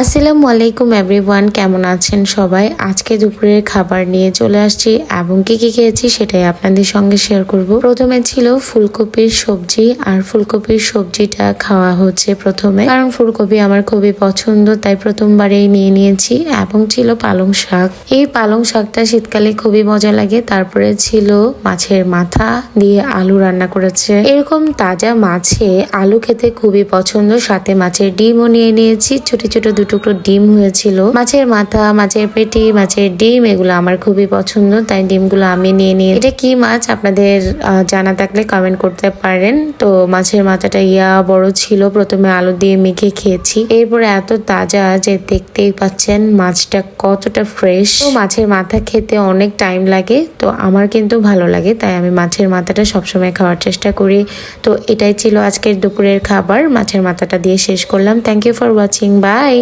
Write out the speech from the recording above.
আসসালামু আলাইকুম এভরিওয়ান, কেমন আছেন সবাই? আজকে দুপুরের খাবার নিয়ে চলে আসছি এবং কি কি খেয়েছি সেটাই আপনাদের সঙ্গে শেয়ার করব। প্রথমে ছিল ফুলকপির সবজি, আর ফুলকপির সবজিটা খাওয়া হচ্ছে প্রথমে, কারণ ফুলকপি আমার খুবই পছন্দ, তাই প্রথমবারেই নিয়ে নিয়েছি। এবং ছিল পালং শাক। এই পালং শাকটা শীতকালে খুবই মজা লাগে। তারপরে ছিল মাছের মাথা দিয়ে আলু রান্না করেছে। এরকম তাজা মাছে আলু খেতে খুবই পছন্দ। সাথে মাছের ডিমও নিয়ে নিয়েছি, ছোট ছোট টুকরো ডিম হয়েছিল। মাছের মাথা, মাছের পেটি, মাছের ডিম এগুলো আমার খুবই পছন্দ, তাই ডিমগুলো আমি নিয়ে নিয়ে। এটা কি মাছ আপনাদের জানা থাকলে কমেন্ট করতে পারেন। তো মাছের মাথাটা বড় ছিল। প্রথমে আলু দিয়ে মেখে খেয়েছি, এরপরে এত তাজা যে দেখতেই পাচ্ছেন মাছটা কতটা ফ্রেশ। তো মাছের মাথা খেতে অনেক টাইম লাগে, তো আমার কিন্তু ভালো লাগে, তাই আমি মাছের মাথাটা সবসময় খাওয়ার চেষ্টা করি। তো এটাই ছিল আজকের দুপুরের খাবার। মাছের মাথাটা দিয়ে শেষ করলাম। Thank you for watching, by.